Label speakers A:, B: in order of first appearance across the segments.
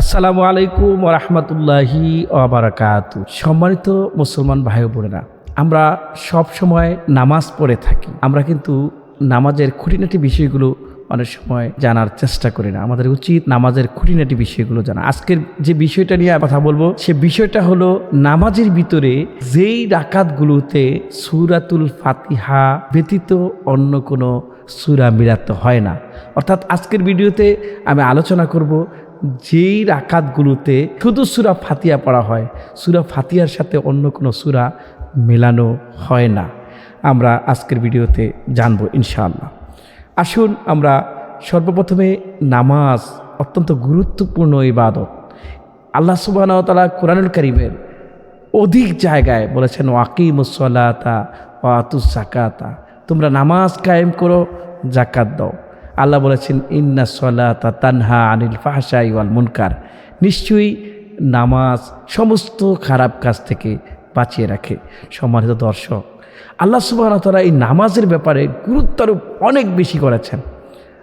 A: আসসালামু আলাইকুম ওয়া রাহমাতুল্লাহি ওয়া বারাকাতুহু। সম্মানিত মুসলমান ভাই ও বোনেরা, আমরা সব সময় নামাজ পড়ে থাকি। আমরা কিন্তু নামাজের খুঁটিনাটি বিষয়গুলো অনেক সময় জানার চেষ্টা করি না। আমাদের উচিত নামাজের খুঁটিনাটি বিষয়গুলো জানা। আজকের যে বিষয়টা নিয়ে কথা বলবো, সে বিষয়টা হলো নামাজের ভিতরে যেই রাকাতগুলোতে সূরাতুল ফাতিহা ব্যতীত অন্য কোনো সূরা মিলাতে হয় না। অর্থাৎ আজকের ভিডিওতে আমি আলোচনা করব যেই রাকাতগুলোতে শুধু সূরা ফাতিহা পড়া হয়, সূরা ফাতিহার সাথে অন্য কোনো সূরা মেলানো হয় না। আমরা আজকের ভিডিওতে জানবো ইনশাআল্লাহ। আসুন আমরা সর্বপ্রথমে নামাজ অত্যন্ত গুরুত্বপূর্ণ ইবাদত। আল্লাহ সুবহানাহু ওয়া তাআলা কোরআনুল কারীমের অধিক জায়গায় বলেছেন ওয়াকিমুস সালাতা ওয়া আতুজ যাকাতা, তোমরা নামাজ কায়েম করো, যাকাত দাও। আল্লাহ বলেছেন ইন্নাস সালাতা তানহা আনিল ফাহশাই ওয়াল মুনকার, নিশ্চয়ই নামাজ সমস্ত খারাপ কাজ থেকে বাঁচিয়ে রাখে। সম্মানিত দর্শক, আল্লাহ সুবহানাহু ওয়া তাআলা এই নামাজের ব্যাপারে গুরুত্বারোপ অনেক বেশি করেছেন।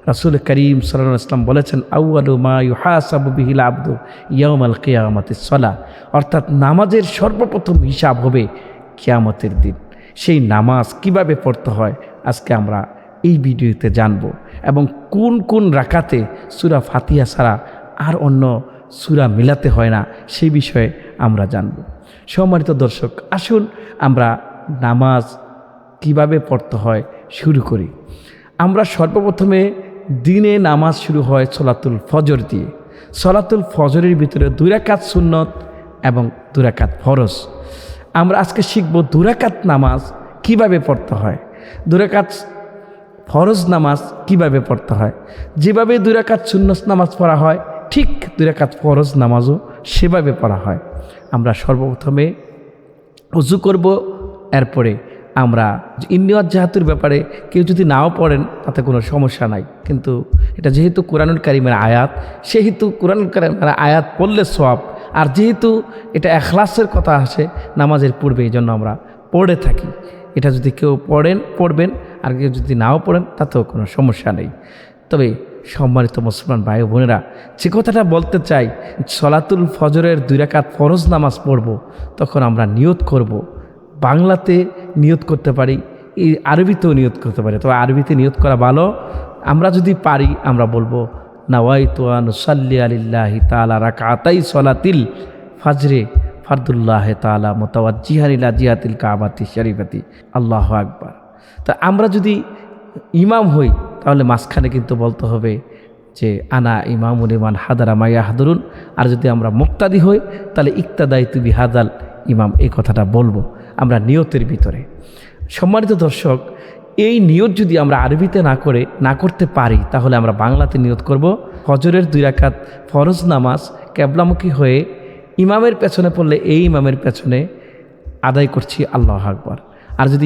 A: রাসূল করিম সাল্লাল্লাহু আলাইহি ওয়াসাল্লাম বলেছেন আউয়ালু মা ইউহাসাবু বিহিল আবদু ইয়াউমাল কিয়ামাতিস সালাহ, অর্থাৎ নামাজের সর্বপ্রথম হিসাব হবে কিয়ামতের দিন। সেই নামাজ কিভাবে পড়তে হয় আজকে আমরা এই ভিডিওতে জানব, এবং কোন কোন রাকাতে সূরা ফাতিহা ছাড়া আর অন্য সূরা মিলাতে হয় না সেই বিষয়ে আমরা জানব। সম্মানিত দর্শক, আসুন আমরা নামাজ কিভাবে পড়তে হয় শুরু করি। আমরা সর্বপ্রথমে দিনে নামাজ শুরু হয় সলাতুল ফজর দিয়ে। সলাতুল ফজরের ভিতরে 2 রাকাত সুন্নত এবং 2 রাকাত ফরজ। আমরা আজকে শিখব 2 রাকাত নামাজ কিভাবে পড়তে হয়, 2 রাকাত ফরজ নামাজ কিভাবে পড়তে হয়। যেভাবে 2 রাকাত সুন্নত নামাজ পড়া হয় ঠিক 2 রাকাত ফরজ নামাজও সেভাবে পড়া হয়। আমরা সর্বপ্রথমে ওযু করব, এরপরে আমরা ইন্নিয়াত জাহাতুর ব্যাপারে কেউ যদি নাও পড়েন তাতে কোনো সমস্যা নাই, কিন্তু এটা যেহেতু কোরআনুল কারীমের আয়াত, সেহেতু কোরআনুল কারীমের আয়াত পড়লে সওয়াব, আর যেহেতু এটা ইখলাসের কথা আসে নামাজের পূর্বে, এই জন্য আমরা পড়ে থাকি। এটা যদি কেউ পড়বেন, আর কেউ যদি নাও পড়েন তাতেও কোনো সমস্যা নেই। তবে সম্মানিত মুসলমান ভাই ও বোনেরা, যে কথাটা বলতে চাই, সলাতুল ফজরের 2 রাকাত ফরজ নামাজ পড়ব, তখন আমরা নিয়ত করব। বাংলাতে নিয়ত করতে পারি, এই আরবিতেও নিয়ত করতে পারি, তবে আরবিতে নিয়ত করা ভালো। আমরা যদি পারি আমরা বলবো নাওয়াইতু আন উসাল্লি আলিল্লাহি তাআলা রাকাতাই সলাতিল ফজরে ফারদুল্লাহ তাআলা মুতাওয়াজ্জিহান ইলা জিহাতিল কাবাতি শরীফাতি, আল্লাহু আকবার। তা আমরা যদি ইমাম হই তাহলে মাঝখানে কিন্তু বলতে হবে যে আনা ইমামুল ইমান হাদারা মাইয়া হাদরুন, আর যদি আমরা মুক্তাদি হই তাহলে ইক্তাদাইতু বিহাদাল ইমাম, এই কথাটা বলবো আমরা নিয়তের ভিতরে। সম্মানিত দর্শক, এই নিয়ত যদি আমরা আরবিতে না করতে পারি তাহলে আমরা বাংলাতে নিয়ত করব। ফজরের 2 রাকাত ফরজ নামাজ কিবলামুখী হয়ে ইমামের পেছনে পড়লে এই ইমামের পেছনে আদায় করছি আল্লাহু আকবার। আর যদি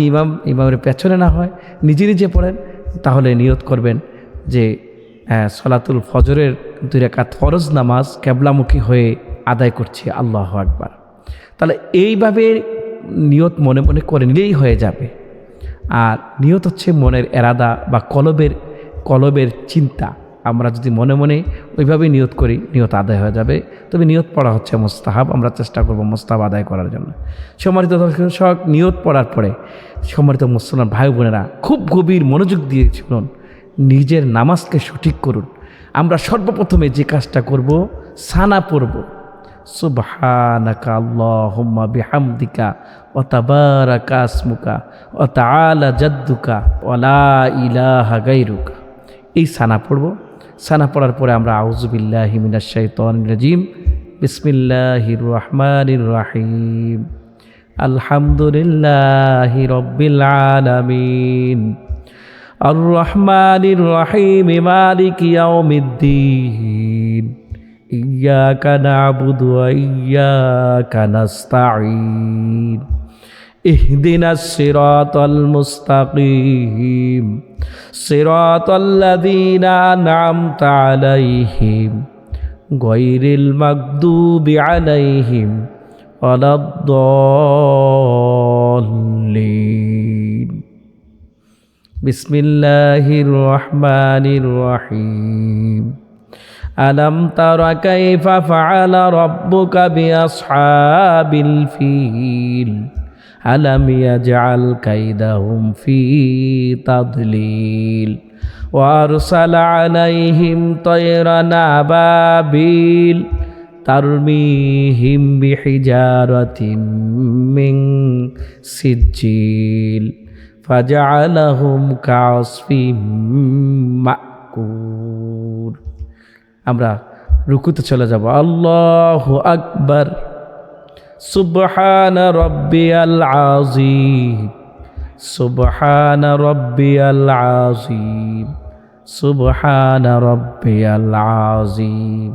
A: ইমামের পেছনে না হয়, নিজে নিজে পড়েন, তাহলে নিয়ত করবেন যে সলাতুল ফজরের 2 রাকাত ফরজ নামাজ কিবলামুখী হয়ে আদায় করছি আল্লাহু আকবার। তাহলে এইভাবে নিয়ত মনে মনে করে নিলেই হয়ে যাবে। আর নিয়ত হচ্ছে মনের এরাদা বা কলবের চিন্তা। আমরা যদি মনে মনে ওইভাবে নিয়ত করি নিয়ত আদায় হয়ে যাবে। তবে নিয়ত পড়া হচ্ছে মুস্তাহাব, আমরা চেষ্টা করব মুস্তাহাব আদায় করার জন্য। সম্মানিত দর্শক, নিয়ত পড়ার পরে সম্মানিত মুসলমান ভাই বোনেরা খুব গভীর মনোযোগ দিয়ে শুনুন, নিজের নামাজকে সঠিক করুন। আমরা সর্বপ্রথমে যে কাজটা করব, সানা পড়ব, সুবহানাকা আল্লাহুম্মা বিহামদিকা ওয়া তাবারাকা ইসমুকা ওয়া তাআলা জাদ্দুকা ওয়া লা ইলাহা গায়রুকা, এই সানা পড়ব। সানা পড়ার পরে আমরা আউযু বিল্লাহি মিনাশ শাইতানির রাজিম, বিসমিল্লাহির রহমানির রহিম, আলহামদুলিল্লাহি রাব্বিল আলামিন, আর রহমানির রহিম, মালিকি ইয়াউমিদ্দিন, ইয়্যাকা না'বুদু ওয়া ইয়্যাকা নাস্তাঈন, ইহদিনাস সিরাতাল মুস্তাকিম, সিরাতাল্লাযীনা আন'আমতা আলাইহিম গায়রিল মাগদুবি আলাইহিম ওয়ালাদ-দাল্লিন। বিসমিল্লাহির রহমানির রহিম, আলাম তারা কাইফা ফাআলা রাব্বুকা বিআসহাবিল ফিল আলাম ইয়াজআল কাইদাহুম ফি তাদলিল ওয়া আরসালা আলাইহিম তায়রান আবাবিল তারমিহিম বিহিজারাতিম মিন সিজ্জিল ফাজআলাহুম কাসফিম মাকুল। আমরা রুকুতে চলে যাব। আল্লাহু আকবার। সুবহান রাব্বিয়াল আযীম, সুবহান রাব্বিয়াল আযীম, সুবহান রাব্বিয়াল আযীম।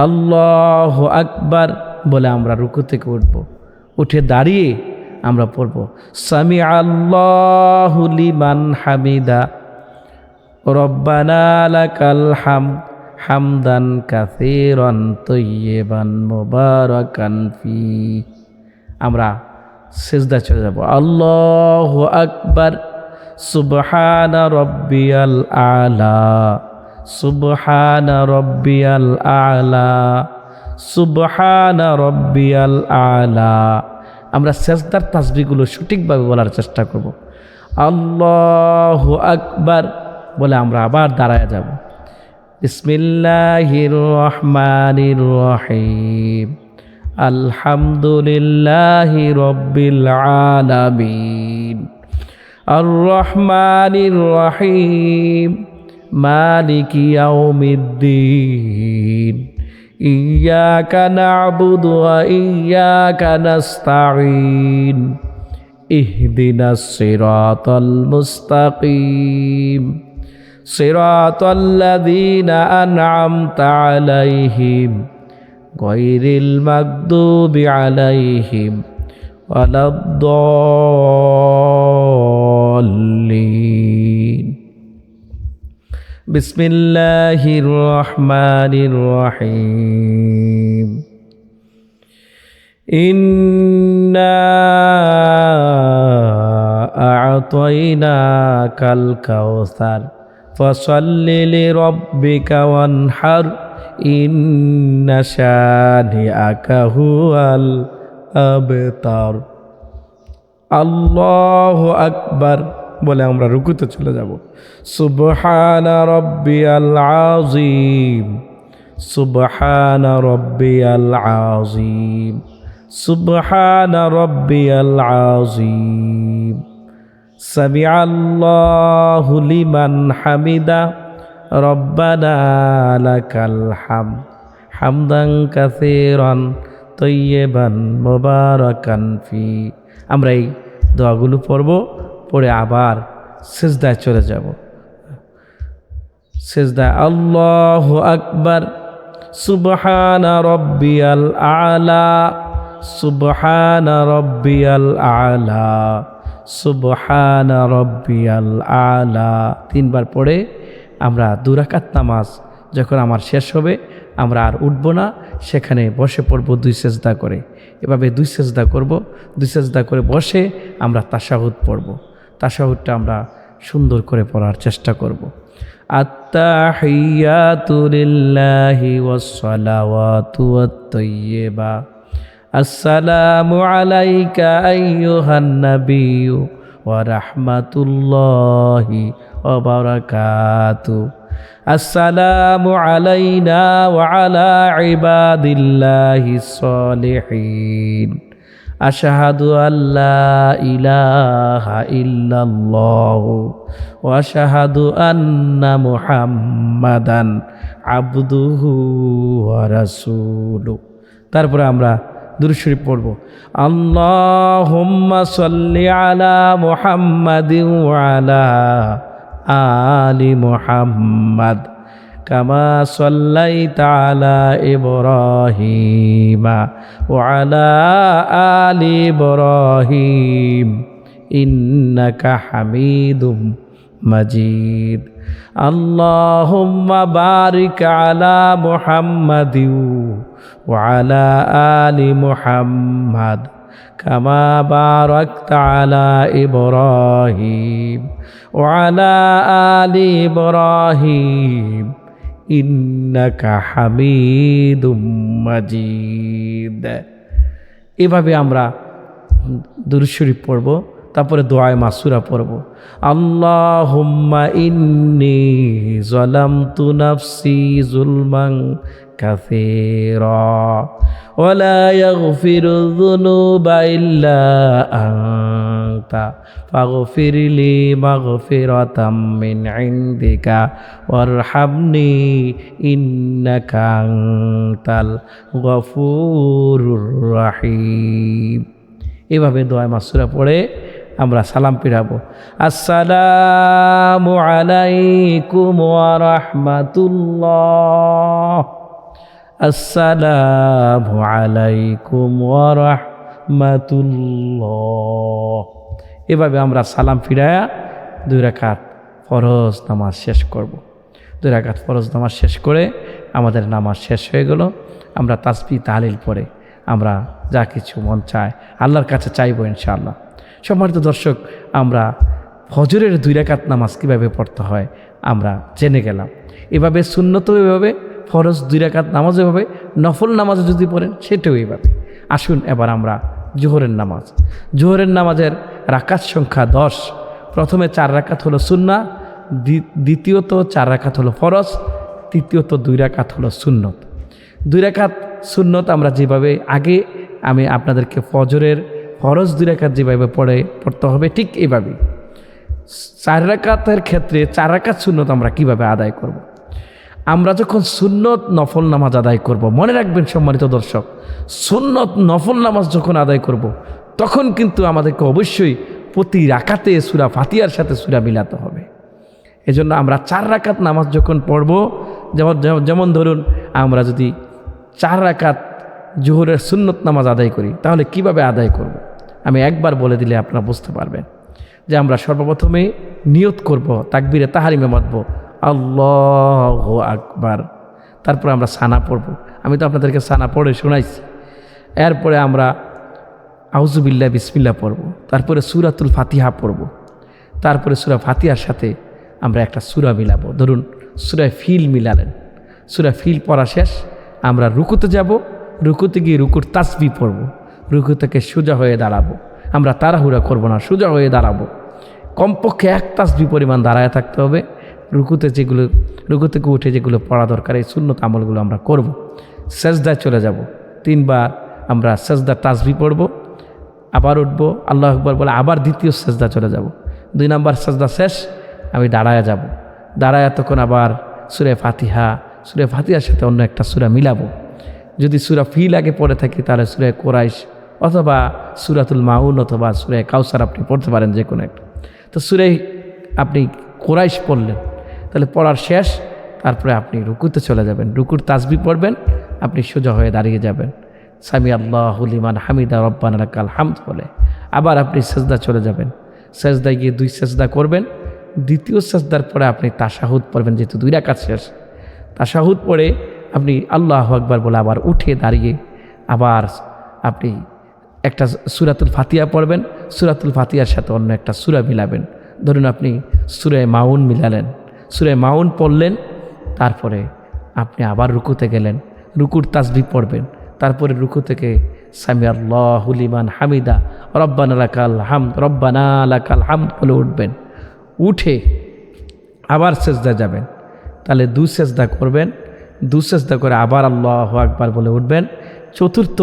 A: আল্লাহু আকবার বলে আমরা রুকু থেকে উঠব। উঠে দাঁড়িয়ে আমরা পড়ব সামি আল্লাহু লিমান হামিদা রব্বানা লাকাল হামদ হামদান কাসীরান তাইয়্যিবান মুবারাকান ফি। আমরা সিজদা চলে যাব। আল্লাহু আকবার। সুবহানা রাব্বিয়াল আলা, সুবহানা রাব্বিয়াল আলা, সুবহানা রাব্বিয়াল আলা। আমরা সিজদার তাসবিহগুলো সঠিকভাবে বলার চেষ্টা করব। আল্লাহু আকবার বলে আমরা আবার দাঁড়ায় যাব। বিসমিল্লাহির রহমানির রহিম আলহামদুলিল্লাহি রাব্বিল আলামিন আর রহমানির রহিম মালিকি ইয়াউমিদ্দিন ইয়্যাকা না'বুদু ওয়া ইয়্যাকা নাস্তাঈন ইহদিনাস সিরাতাল মুস্তাকিম সিরাতাল্লাযীনা আন'আমতা আলাইহিম গায়রিল মাগদুবি আলাইহিম ওয়ালাদ-দাল্লিন। বিসমিল্লাহির রহমানির রহিম ইন্না আ'তাইনাকাল কাউসার ফসল্লি লিরাব্বিকা ওয়ানহার ইন্না শানিআকা হুয়াল আবতার। আল্লাহু আকবার বলে আমরা রুকুতে চলে যাব। সুবহানা রাব্বিয়াল আযীম, সুবহানা রাব্বিয়াল আযীম, সুবহানা রাব্বিয়াল আযীম। সামিআল্লাহু লিমান হামিদা রব্বানা লাকাল হামদ হামদান কাসীরান তাইয়্যিবান মুবারাকান ফি। আমরা এই দোয়াগুলো পড়ব, পড়ে আবার সিজদায় চলে যাব। সিজদা। আল্লাহু আকবার। সুবহানা রাব্বিয়াল আলা, সুবহানা রাব্বিয়াল আলা, সুবহানা রাব্বিয়াল আলা। তিনবার পড়ে আমরা 2 রাকাত নামাজ যখন আমার শেষ হবে আমরা আর উঠব না, সেখানে বসে পড়ব 2 সেজদা করে। এভাবে 2 সেজদা করব। 2 সেজদা করে বসে আমরা তাশাহুদ পড়ব। তাশাহুদটা আমরা সুন্দর করে পড়ার চেষ্টা করব। আত্তাহিয়াতু লিল্লাহি ওয়াস সালাওয়াতু ওয়াত তাইয়্যিবা আসসালামু আলাইকা আইয়ুহান নাবিয়্যু ওয়া রাহমাতুল্লাহি ওয়া বারাকাতুহু। আসসালামু আলাইনা ওয়া আলা ইবাদিল্লাহিস সলিহিন। আশহাদু আল্লা ইলাহা ইল্লাল্লাহু ওয়া আশহাদু আন্না মুহাম্মাদান আবদুহু ওয়া রাসূলুহু। তারপরে আমরা দুরূদ শরীফ পড়ব। আল্লাহুম্মা সাল্লি আলা মুহাম্মাদিন ওয়া আলা আলি মুহাম্মাদ কামা সাল্লাইতা আলা ইব্রাহিমা ওয়া আলা আলি ইব্রাহিম ইন্নাকা হামিদুম মাজিদ। আল্লাহুম্মা বারিক আলা মুহাম্মাদিন ওয়া আলা আলি মুহাম্মাদ কামা বারাকতা আলা ইব্রাহিম ওয়া আলা আলি ইব্রাহিম ইন্নাকা হামিদুম মাজিদ। এভাবে আমরা দুরূদ শরীফ পড়ব, তারপরে দোয়ায়ে মাসুরা পড়ব। আল্লাহুম্মা ইন্নী যালামতু নাফসি যুলমান কাসীরা ওয়া লা ইয়াগফিরু যুনুবা ইল্লা আনতা ফাগফিরলি মাগফিরাতাম মিন ইনদিকা ওয়ারহামনি ইন্নাকা আনতাল গফুরুর রহিম। এভাবে দোয়া মাসুরা পড়ে আমরা সালাম ফিরাবো। আসসালামু আলাইকুম ওয়া রাহমাতুল্লাহ, আসসালামু আলাইকুম ওয়া রাহমাতুল্লাহ। এভাবে আমরা সালাম ফিরায়া 2 রাকাত ফরজ নামাজ শেষ করব। 2 রাকাত ফরজ নামাজ শেষ করে আমাদের নামাজ শেষ হয়ে গেল। আমরা তাসবিহ তাহলিল পড়ে আমরা যা কিছু মন চায় আল্লাহর কাছে চাইবো ইনশাআল্লাহ। সম্মানিত দর্শক, আমরা ফজরের 2 রাকাত নামাজ কীভাবে পড়তে হয় আমরা জেনে গেলাম। এভাবে সুন্নত এভাবে, ফরজ 2 রাকাত নামাজ এভাবে, নফল নামাজে যদি পড়েন সেটাও এইভাবে। আসুন এবার আমরা জোহরের নামাজ। জোহরের নামাজের রাকাত সংখ্যা 10। প্রথমে 4 রাকাত হলো সুন্নাহ, দ্বিতীয়ত 4 রাকাত হলো ফরজ, তৃতীয়ত 2 রাকাত হলো সুন্নত। 2 রাকাত সুন্নত আমরা যেভাবে আগে আমি আপনাদেরকে ফজরের ফরজ 2 রাকাত যেভাবে পড়তে হবে ঠিক এইভাবেই 4 রাকাতের ক্ষেত্রে 4 রাকাত সুন্নত আমরা কিভাবে আদায় করব। আমরা যখন সুন্নত নফল নামাজ আদায় করব, মনে রাখবেন সম্মানিত দর্শক, সুন্নত নফল নামাজ যখন আদায় করব তখন কিন্তু আমাদেরকে অবশ্যই প্রতি রাকাতে সূরা ফাতিহার সাথে সূরা মিলাতে হবে। এজন্য আমরা 4 রাকাত নামাজ যখন পড়ব, যেমন ধরুন আমরা যদি 4 রাকাত জোহরের সুন্নত নামাজ আদায় করি তাহলে কিভাবে আদায় করব আমি একবার বলে দিলে আপনারা বুঝতে পারবেন। যে আমরা সর্বপ্রথমে নিয়ত করব, তাকবীরে তাহরিমে বাঁধব আল্লাহু আকবার, তারপরে আমরা সানা পড়ব। আমি তো আপনাদেরকে সানা পড়ে শোনাইছি। এরপরে আমরা আউযুবিল্লাহ বিসমিল্লাহ পড়ব, তারপরে সূরাতুল ফাতিহা পড়ব, তারপরে সূরা ফাতিহার সাথে আমরা একটা সূরা মিলাবো। ধরুন সূরা ফিল মিলালেন, সূরা ফিল পড়া শেষ, আমরা রুকুতে যাব, রুকুতে গিয়ে রুকুর তাসবিহ পড়ব, রুকু থেকে সোজা হয়ে দাঁড়াবো। আমরা তাড়াহুড়া করব না, সোজা হয়ে দাঁড়াবো। কমপক্ষে 1 তাসবিহ পরিমাণ দাঁড়ায় থাকতে হবে। রুকু থেকে উঠে যেগুলো পড়া দরকার এই সুন্নত আমলগুলো আমরা করব। সেজদায় চলে যাব, 3 বার আমরা সেজদার তাসবিহ পড়ব, আবার উঠব আল্লাহু আকবার বলে, আবার দ্বিতীয় সেজদা চলে যাব। 2 নাম্বার সেজদা শেষ, আমি দাঁড়ায় যাব। দাঁড়ায় তখন আবার সূরা ফাতিহার সাথে অন্য একটা সূরা মিলাবো। যদি সূরা ফিল আগে পড়ে থাকি তাহলে সূরা কুরাইশ অথবা সূরাতুল মাউন অথবা সূরা কাউসার আপনি পড়তে পারেন, যে কোনো একটা। তো সূরা আপনি কুরাইশ পড়লেন, তাহলে পড়ার শেষ, তারপরে আপনি রুকুতে চলে যাবেন, রুকুর তাসবিহ পড়বেন, আপনি সোজা হয়ে দাঁড়িয়ে যাবেন, সামি আল্লাহু লিমান হামিদা রব্বানা লাকাল হামদ বলে। আবার আপনি সেজদা চলে যাবেন, সেজদায় গিয়ে 2 সেজদা করবেন। দ্বিতীয় সেজদার পরে আপনি তাশাহুদ পড়বেন, যেহেতু 2 রাকাত শেষ। তাশাহুদ পড়ে আপনি আল্লাহু আকবার বলে আবার উঠে দাঁড়িয়ে আবার আপনি একটা সূরাতুল ফাতিহা পড়বেন, সূরাতুল ফাতিহার সাথে অন্য একটা সূরা মিলাবেন। ধরুন আপনি সূরা মাউন মিলালেন, সূরা মাউন পড়লেন, তারপরে আপনি আবার রুকুতে গেলেন, রুকুর তাসবিহ পড়বেন, তারপরে রুকু থেকে সামি আল্লাহু লিমান হামিদা রব্বানা লাকাল হামদ বলে উঠবেন। উঠে আবার সেজদা যাবেন, তাহলে 2 সেজদা করবেন, 2 সেজদা করে আবার আল্লাহু আকবার বলে উঠবেন। চতুর্থ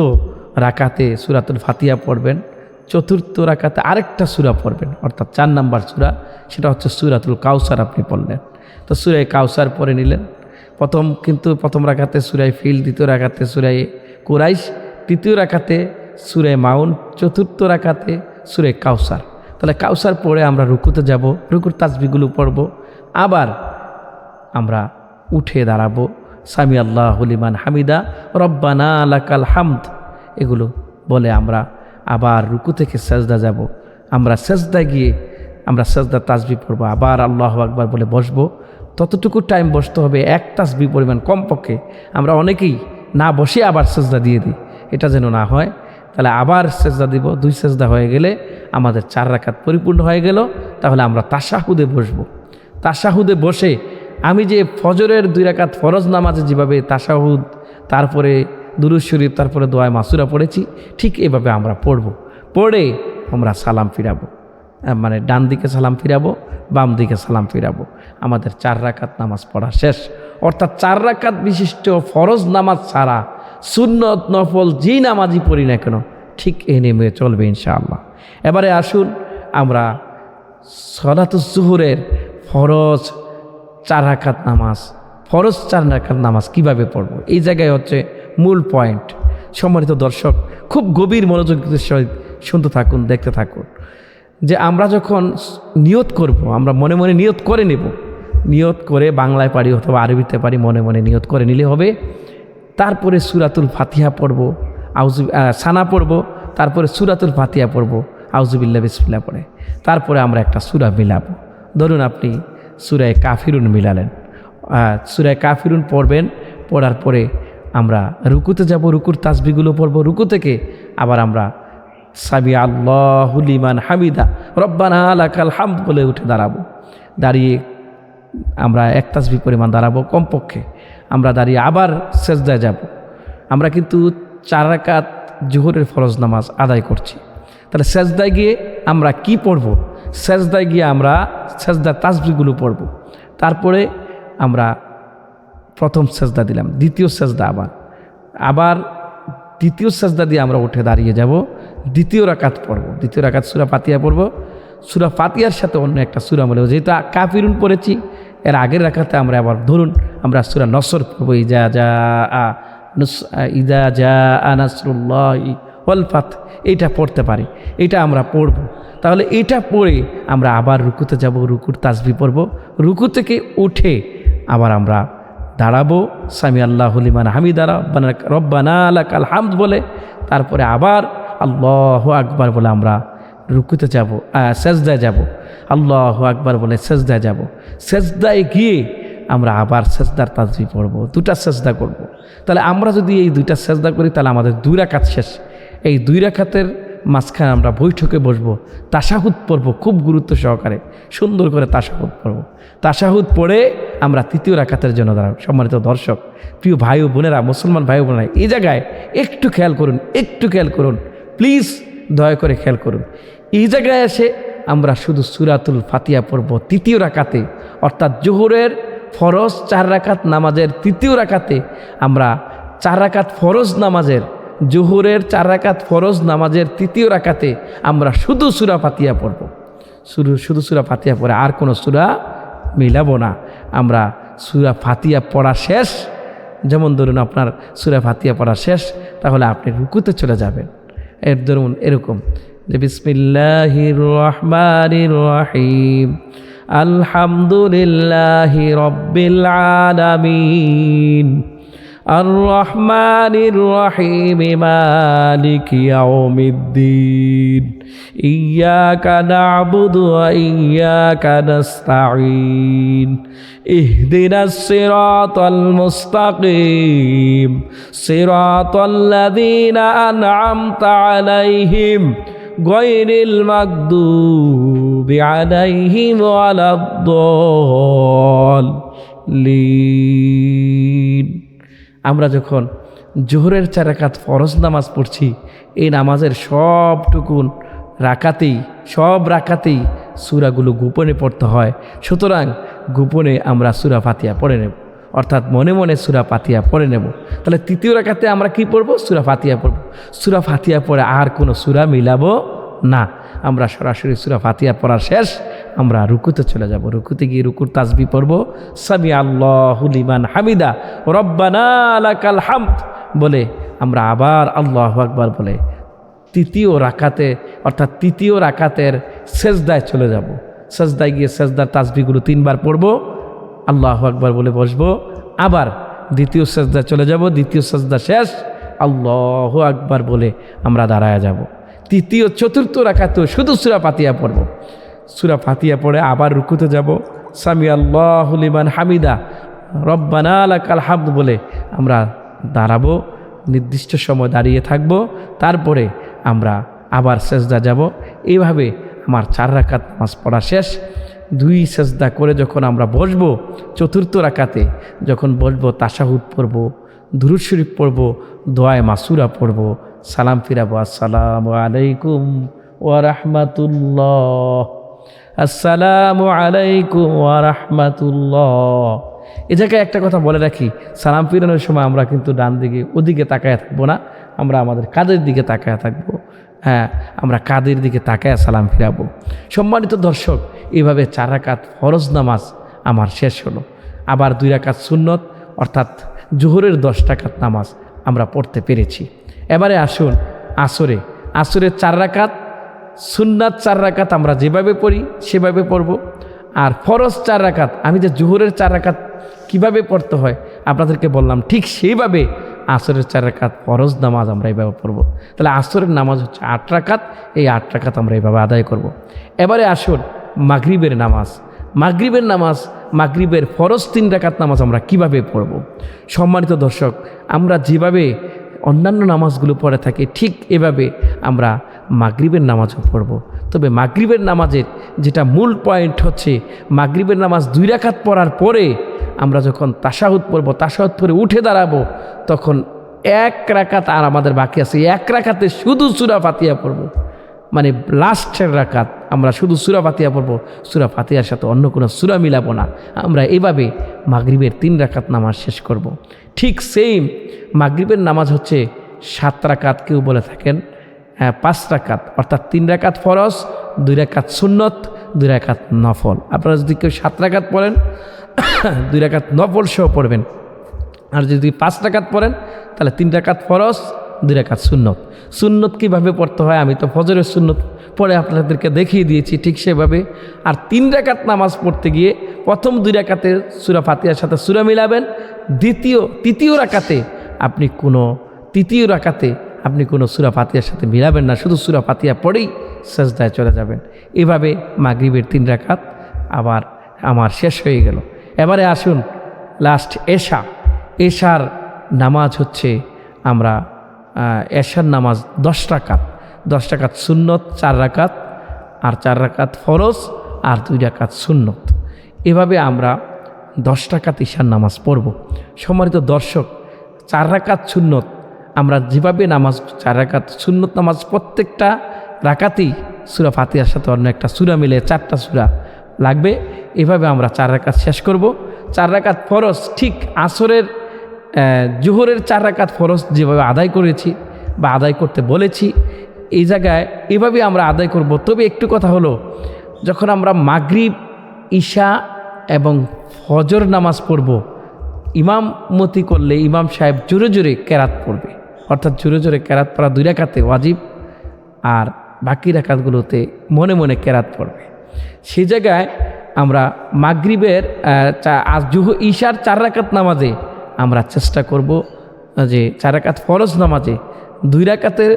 A: রাকাতে সূরাতুল ফাতিহা পড়বেন, চতুর্থ রাকাতে আরেকটা সূরা পড়বেন, অর্থাৎ 4 নাম্বার সূরা, সেটা হচ্ছে সূরাতুল কাউসার আপনি পড়লেন। তো সূরা কাউসার পড়ে নিলেন। প্রথম রাকাতে সূরা ফিল, দ্বিতীয় রাকাতে সূরা কুরাইশ, তৃতীয় রাকাতে সূরা মাউন, চতুর্থ রাকাতে সূরা কাউসার। তাহলে কাউসার পড়ে আমরা রুকুতে যাব, রুকুর তাসবিহগুলো পড়ব, আবার আমরা উঠে দাঁড়াবো, সামি আল্লাহু লিমান হামিদা রব্বানা লাকাল হামদ এগুলো বলে আমরা আবার রুকু থেকে সেজদা যাব। আমরা সেজদায় গিয়ে আমরা সেজদার তাসবিহ পড়ব, আবার আল্লাহু আকবার বলে বসবো। ততটুকু টাইম বসতে হবে, 1 তাসবিহ পরিমাণ কমপক্ষে। আমরা অনেকেই না বসে আবার সেজদা দিয়ে দিই, এটা যেন না হয়। তাহলে আবার সেজদা দিব, 2 সেজদা হয়ে গেলে আমাদের 4 রাকাত পরিপূর্ণ হয়ে গেল। তাহলে আমরা তাশাহুদে বসবো। তাশাহুদে বসে আমি যে ফজরের 2 রাকাত ফরজ নামাজে যেভাবে তাশাহুদ, তারপরে দুরূদ শরীফ, তারপরে দোয়ায়ে মাসুরা পড়েছি, ঠিক এভাবে আমরা পড়ব। পড়ে আমরা সালাম ফিরাবো, মানে ডান দিকে সালাম ফিরাবো, বাম দিকে সালাম ফিরাবো। আমাদের 4 রাকাত নামাজ পড়া শেষ। অর্থাৎ 4 রাকাত বিশিষ্ট ফরজ নামাজ ছাড়া সুন্নত নফল যেই নামাজই পড়ি না কেন ঠিক এই নেমে চলবে ইনশাআল্লাহ। এবারে আসুন আমরা সলাতুজ জুহুরের ফরজ 4 রাকাত নামাজ, ফরজ 4 রাকাত নামাজ কীভাবে পড়ব, এই জায়গায় হচ্ছে মূল পয়েন্ট। সম্মানিত দর্শক, খুব গভীর মনোযোগের সহিত শুনতে থাকুন, দেখতে থাকুন। যে আমরা যখন নিয়ত করব, আমরা মনে মনে নিয়ত করে নেব। নিয়ত করে বাংলায় পারি অথবা আরবিতে পারি, মনে মনে নিয়ত করে নিলে হবে। তারপরে সূরাতুল ফাতিহা পড়ব, সানা পড়ব, তারপরে সূরাতুল ফাতিহা পড়ব, আউযুবিল্লাহ বিসমিল্লাহ পড়ে। তারপরে আমরা একটা সূরা মিলাবো। ধরুন আপনি সূরায়ে কাফিরুন মিলালেন, সূরায়ে কাফিরুন পড়বেন। পড়ার পরে আমরা রুকুতে যাব, রুকুর তাসবিহগুলো পড়ব। রুকু থেকে আবার আমরা সামি আল্লাহু লিমান হামিদা রব্বানা লাকাল হামদ বলে উঠে দাঁড়াবো। দাঁড়িয়ে আমরা 1 তাসবিহ পরিমাণ দাঁড়াবো কমপক্ষে। আমরা দাঁড়িয়ে আবার সেজদায় যাব। আমরা কিন্তু 4 রাকাত জোহরের ফরজ নামাজ আদায় করছি। তাহলে সেজদায় গিয়ে আমরা কি পড়ব? সেজদায় গিয়ে আমরা সেজদার তাসবিহগুলো পড়ব। তারপরে আমরা প্রথম সেজদা দিলাম, দ্বিতীয় সেজদা আবার দ্বিতীয় সেজদা দিয়ে আমরা উঠে দাঁড়িয়ে যাব, দ্বিতীয় রাকাত পড়ব। দ্বিতীয় রাকাত সূরা ফাতিহা পড়ব। সূরা ফাতিহার সাথে অন্য একটা সূরা বলে, যেহেতু কাফিরুন পড়েছি, এর আগের রাকাতে আমরা আবার ধরুন আমরা সূরা নসর পড়ব, ইজা জা নাসরুল্লাহি ওয়াল ফাত, এইটা পড়তে পারি, এটা আমরা পড়ব। তাহলে এটা পড়ে আমরা আবার রুকুতে যাব, রুকুর তাসবিহ পড়ব। রুকু থেকে উঠে আবার আমরা দাঁড়াবো, সামি আল্লাহু লিমান হামিদা রব্বানা লাকাল হামদ বলে। তারপরে আবার আল্লাহু আকবার বলে আমরা রুকুতে যাব, সেজদায় যাব, আল্লাহু আকবার বলে সেজদায় যাব। সেজদায় গিয়ে আমরা আবার সেজদার তাসবিহ পড়ব, 2টা সেজদা করব। তাহলে আমরা যদি এই 2টা সেজদা করি তাহলে আমাদের 2 রাকাত শেষ। এই 2 রাকাতের মাঝখানে আমরা বৈঠকে বসবো, তাশাহুদ পড়ব, খুব গুরুত্ব সহকারে সুন্দর করে তাশাহুদ পড়ব। তাশাহুদ পড়ে আমরা 3য় রাকাতের জন্য দাঁড়াবো। সম্মানিত দর্শক, প্রিয় ভাই ও বোনেরা, মুসলমান ভাই ও বোনেরা, এই জায়গায় একটু খেয়াল করুন, একটু খেয়াল করুন, প্লিজ দয়া করে খেয়াল করুন। এই জায়গায় এসে আমরা শুধু সূরাতুল ফাতিহা পড়ব 3য় রাকাতে, অর্থাৎ জোহরের ফরজ 4 রাকাত নামাজের 3য় রাকাতে আমরা 4 রাকাত ফরজ নামাজের, জোহরের 4 রাকাত ফরজ নামাজের 3য় রাকাতে আমরা শুধু সূরা ফাতিহা পড়ব। শুধু সূরা ফাতিহা পড়ে আর কোনো সূরা মিলাবো না। আমরা সূরা ফাতিহা পড়া শেষ, যেমন ধরুন আপনার সূরা ফাতিহা পড়া শেষ, তাহলে আপনি রুকুতে চলে যাবেন। এর ধরুন এরকম যে বিসমিল্লাহির রহমানির রহিম আলহামদুলিল্লাহি রাব্বিল আলামিন আর রহমানির রহিম মালিকি ইয়াউমিদ্দিন ইয়্যাকা না'বুদু ওয়া ইয়্যাকা নাস্তাঈন ইহদিনাস সিরাতাল মুস্তাকিম সিরাতাল্লাযীনা আন'আমতা আলাইহিম গায়রিল মাগদুবি আলাইহিম ওয়ালাদ-দাল্লিন। আমরা যখন জোহরের 4 রাকাত ফরজ নামাজ পড়ছি, এই নামাজের সব রাকাতেই সূরাগুলো গোপনে পড়তে হয়। সুতরাং গোপনে আমরা সূরা ফাতিহা পড়ে নেব, অর্থাৎ মনে মনে সূরা ফাতিহা পড়ে নেব। তাহলে 3য় রাকাতে আমরা কি পড়ব? সূরা ফাতিহা পড়ব। সূরা ফাতিহা পড়ে আর কোনো সূরা মিলাবো না। আমরা সরাসরি সূরা ফাতিহা পড়া শেষ, আমরা রুকুতে চলে যাব। রুকুতে গিয়ে রুকুর তাসবিহ পড়ব, সামি আল্লাহু লিমান হামিদা রব্বানা লাকাল হামদ বলে আমরা আবার আল্লাহু আকবার বলে 3য় রাকাতে, অর্থাৎ 3য় রাকাতের সেজদায় চলে যাব। সেজদায় গিয়ে সেজদার তাসবিহগুলো 3 বার পড়ব, আল্লাহু আকবার বলে বসবো, আবার 2য় সেজদায় চলে যাব। 2য় সেজদা শেষ, আল্লাহু আকবার বলে আমরা দাঁড়ায় যাব। 3য় 4র্থ রাকাতেও শুধু সূরা ফাতিহা পড়ব। সূরা ফাতিহা পড়ে আবার রুকুতে যাব, সামি আল্লাহু লিমান হামিদা রব্বানা লাকাল হামদ বলে আমরা দাঁড়াবো, নির্দিষ্ট সময় দাঁড়িয়ে থাকব। তারপরে আমরা আবার সেজদা যাব। এইভাবে আমার 4 রাকাত নামাজ পড়া শেষ। 2 সেজদা করে যখন আমরা বসবো চতুর্থ রাকাতে, যখন বসবো তাশাহুদ পড়ব, দুরূদ শরীফ পড়ব, দোয়ায়ে মাসুরা পড়ব, সালাম ফিরাবো, আসসালামু আলাইকুম ওয়া রাহমাতুল্লাহ, আসসালামু আলাইকুম ওয়া রাহমাতুল্লাহ। এ জায়গায় একটা কথা বলে রাখি, সালাম ফিরানোর সময় আমরা কিন্তু ডান দিকে ওদিকে তাকায় থাকবো না, আমরা আমাদের কাঁধের দিকে তাকায় থাকবো। হ্যাঁ, আমরা কাঁধের দিকে তাকায় সালাম ফিরাবো। সম্মানিত দর্শক, এইভাবে 4 রাকাত ফরজ নামাজ আমার শেষ হলো। আবার 2 রাকাত সুন্নত অর্থাৎ জোহরের 10 রাকাত নামাজ আমরা পড়তে পেরেছি। এবারে আসুন আসরের 4 রাকাত, সুন্নাত 4 রাকাত আমরা যেভাবে পড়ি সেভাবে পড়ব। আর ফরজ 4 রাকাত, আমি যে জোহরের 4 রাকাত কীভাবে পড়তে হয় আপনাদেরকে বললাম, ঠিক সেইভাবে আসরের 4 রাকাত ফরজ নামাজ আমরা এইভাবে পড়ব। তাহলে আসরের নামাজ হচ্ছে 8 রাকাত, এই 8 রাকাত আমরা এইভাবে আদায় করব। এবারে আসুন মাগরিবের নামাজ। মাগরিবের ফরজ 3 রাকাত নামাজ আমরা কিভাবে পড়ব। সম্মানিত দর্শক, আমরা যেভাবে অন্যান্য নামাজগুলো পড়ে থাকি ঠিক এভাবে আমরা মাগরিবের নামাজও পড়ব। তবে মাগরিবের নামাজের যেটা মূল পয়েন্ট হচ্ছে, মাগরিবের নামাজ 2 রাকাত পড়ার পরে আমরা যখন তাশাহুদ পড়ব, তাশাহুদ পড়ে উঠে দাঁড়াবো, তখন 1 রাকাত আর আমাদের বাকি আছে, 1 রাকাতে শুধু সূরা ফাতিহা পড়ব। মানে লাস্টের রাকাত আমরা শুধু সূরা ফাতিহা পড়ব, সূরা ফাতিহার সাথে অন্য কোনো সূরা মিলাবো না। আমরা এভাবে মাগরিবের 3 রাকাত নামাজ শেষ করব। ঠিক সেম মাগরিবের নামাজ হচ্ছে 7 রাকাত, কেউ বলে থাকেন 5 রাকাত, অর্থাৎ 3 রাকাত ফরজ, 2 রাকাত সুন্নত, 2 রাকাত নফল। আপনারা যদি কেউ 7 রাকাত পড়েন 2 রাকাত নফল সহ পড়বেন। আর যদি 5 রাকাত পড়েন তাহলে 3 রাকাত ফরজ, 2 রাকাত সুন্নত কীভাবে পড়তে হয় আমি তো ফজরের সুন্নত পড়ে আপনাদেরকে দেখিয়ে দিয়েছি, ঠিক সেভাবে। আর 3 রাকাত নামাজ পড়তে গিয়ে প্রথম 2 রাকাতে সূরা ফাতিহার সাথে সূরা মিলাবেন, তৃতীয় রাকাতে আপনি কোনো সূরা ফাতিহার সাথে মিলাবেন না, শুধু সূরা ফাতিহা পড়েই সেজদায় চলে যাবেন। এভাবে মাগরিবের 3 রাকাত আবার আমার শেষ হয়ে গেল। এবারে আসুন লাস্ট এশার নামাজ হচ্ছে আমরা এশার নামাজ 10 রাকাত সুন্নত, 4 রাকাত আর 4 রাকাত ফরজ আর 2 রাকাত সুন্নত। এভাবে আমরা 10 রাকাত এশার নামাজ পড়ব। সম্মানিত দর্শক, 4 রাকাত সুন্নত আমরা যেভাবে নামাজ 4 রাকাত সুন্নত নামাজ প্রত্যেকটা রাকাতেই সূরা ফাতিহার সাথে অন্য একটা সূরা মিলে 4টা সূরা লাগবে। এভাবে আমরা 4 রাকাত শেষ করব। 4 রাকাত ফরজ ঠিক আসরের জোহরের 4 রাকাত ফরজ যেভাবে আদায় করেছি বা আদায় করতে বলেছি, এই জায়গায় এভাবে আমরা আদায় করব। তবে একটু কথা হলো, যখন আমরা মাগরিব, ঈশা এবং ফজর নামাজ পড়ব, ইমামতি করলে ইমাম সাহেব জোরে জোরে কেরাত পড়বে, অর্থাৎ জোরে জোরে কেরাত পড়া 2 রাকাতে ওয়াজিব, আর বাকি রাকাতগুলোতে মনে মনে কেরাত পড়বে। সেই জায়গায় আমরা মাগরিবের ঈশার 4 রাকাত নামাজে আমরা চেষ্টা করব যে 4 রাকাত ফরজ নামাজে 2 রাকাতের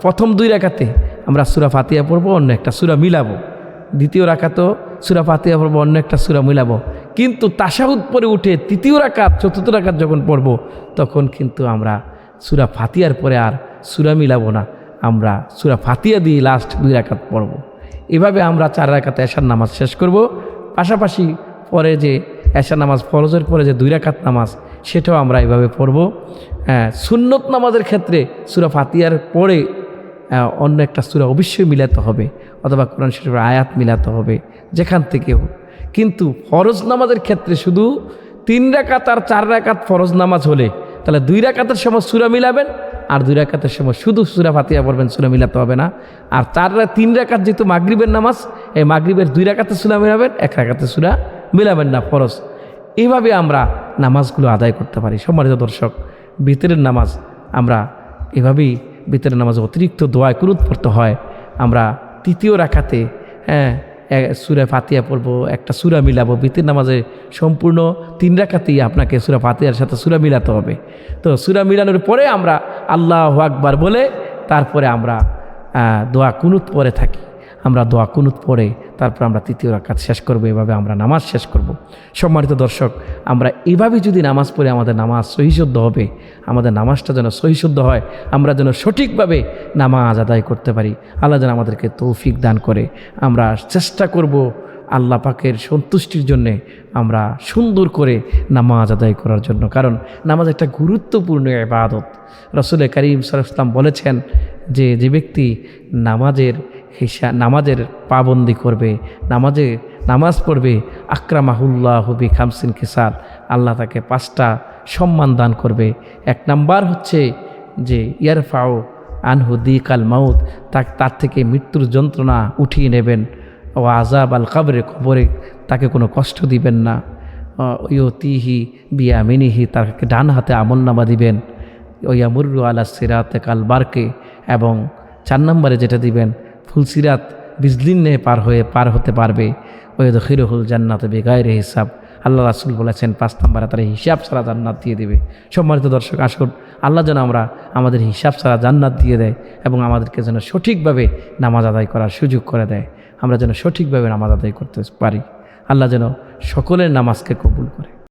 A: প্রথম 2 রাকাতে আমরা সূরা ফাতিহা পড়ব, অন্য একটা সূরা মিলাবো, দ্বিতীয় রাকাতও সূরা ফাতিহা পড়ব, অন্য একটা সূরা মিলাবো। কিন্তু তাশাহুদ পরে উঠে 3য় রাকাত 4র্থ রাকাত যখন পড়ব, তখন কিন্তু আমরা সূরা ফাতিহার পরে আর সূরা মিলাবো না, আমরা সূরা ফাতিহা দিয়ে লাস্ট 2 রাকাত পড়ব। এভাবে আমরা 4 রাকাতে এশার নামাজ শেষ করব। পাশাপাশি পরে যে এশার নামাজ ফরজের পরে যে 2 রাকাত নামাজ, সেটাও আমরা এভাবে পড়ব। সুন্নত নামাজের ক্ষেত্রে সূরা ফাতিহার পরে অন্য একটা সূরা অবশ্যই মিলাতে হবে, অথবা কোরআন শরীফের আয়াত মিলাতে হবে, যেখান থেকে হোক। কিন্তু ফরজ নামাজের ক্ষেত্রে শুধু 3 রাকাত আর 4 রাকাত ফরজ নামাজ হলে তাহলে 2 রাকাতের সময় সূরা মিলাবেন, আর 2 রাকাতের সময় শুধু সূরা ফাতিহা পড়বেন, সূরা মিলাতে হবে না। আর 3 রাকাত যেহেতু মাগরিবের নামাজ, এই মাগরিবের 2 রাকাতে সূরা মিলাবেন, 1 রাকাতে সূরা মিলাবেন না ফরজ। এইভাবে আমরা নামাজগুলো আদায় করতে পারি। সম্মানিত দর্শক, ভিতরের নামাজ আমরা এভাবেই, ভিতরের নামাজে অতিরিক্ত দোয়া কুনুত পড়তে হয়। আমরা 3য় রাকাতে সূরা ফাতিহা পড়ব, একটা সূরা মিলাবো। ভিতরের নামাজে সম্পূর্ণ 3 রাকাতেই আপনাকে সূরা ফাতিহার সাথে সূরা মিলাতে হবে। তো সূরা মিলানোর পরে আমরা আল্লাহু আকবার বলে তারপরে আমরা দোয়া কুনুত পড়ে থাকি। আমরা দোয়া কুনুত পড়ে তারপর আমরা 3য় রাকাত শেষ করব। এভাবে আমরা নামাজ শেষ করব। সম্মানিত দর্শক, আমরা এভাবে যদি নামাজ পড়ে আমাদের নামাজ সহিশুদ্ধ হবে, আমাদের নামাজটা যেন সহিশুদ্ধ হয়, আমরা যেন সঠিকভাবে নামাজ আদায় করতে পারি। আল্লাহ যেন আমাদেরকে তৌফিক দান করে। আমরা চেষ্টা করব আল্লাহ পাকের সন্তুষ্টির জন্যে আমরা সুন্দর করে নামাজ আদায় করার জন্য। কারণ নামাজ একটা গুরুত্বপূর্ণ ইবাদত। রাসূল করিম সাল্লাল্লাহু আলাইহি ওয়াসাল্লাম বলেছেন যে ব্যক্তি নামাজের পাবন্দি করবে, নামাজ পড়বে, আকরামাহুল্লাহু বিখামসিন খিসাল, আল্লাহ তাকে 5টা সম্মান দান করবে। 1 নাম্বার হচ্ছে যে ইয়ারফাউ আনহু দিকাল মাউত, তার থেকে মৃত্যুর যন্ত্রণা উঠিয়ে নেবেন। ও আযাব আল কবরে তাকে কোনো কষ্ট দিবেন না। ইউতিহি বিয়ামিনিহি, তাকে ডান হাতে আমলনামা দিবেন। ইয়ামুরু আলা সিরাতে কাল বারকে, এবং 4 নম্বরে যেটা দিবেন, ফুলসিরাত বিজলিনে পার হতে পারবে। ওয়াদখিলুহুল জান্নাত বিগাইরি হিসাব, আল্লাহ রাসূল বলেছেন 5 নম্বরে তারা হিসাব ছাড়া জান্নাত দিয়ে দেবে। সম্মানিত দর্শক, আসুন আল্লাহ যেন আমাদের হিসাব ছাড়া জান্নাত দিয়ে দেয় এবং আমাদেরকে যেন সঠিকভাবে নামাজ আদায় করার সুযোগ করে দেয়। আমরা যেন সঠিকভাবে নামাজ আদায় করতে পারি। আল্লাহ যেন সকলের নামাজকে কবুল করে।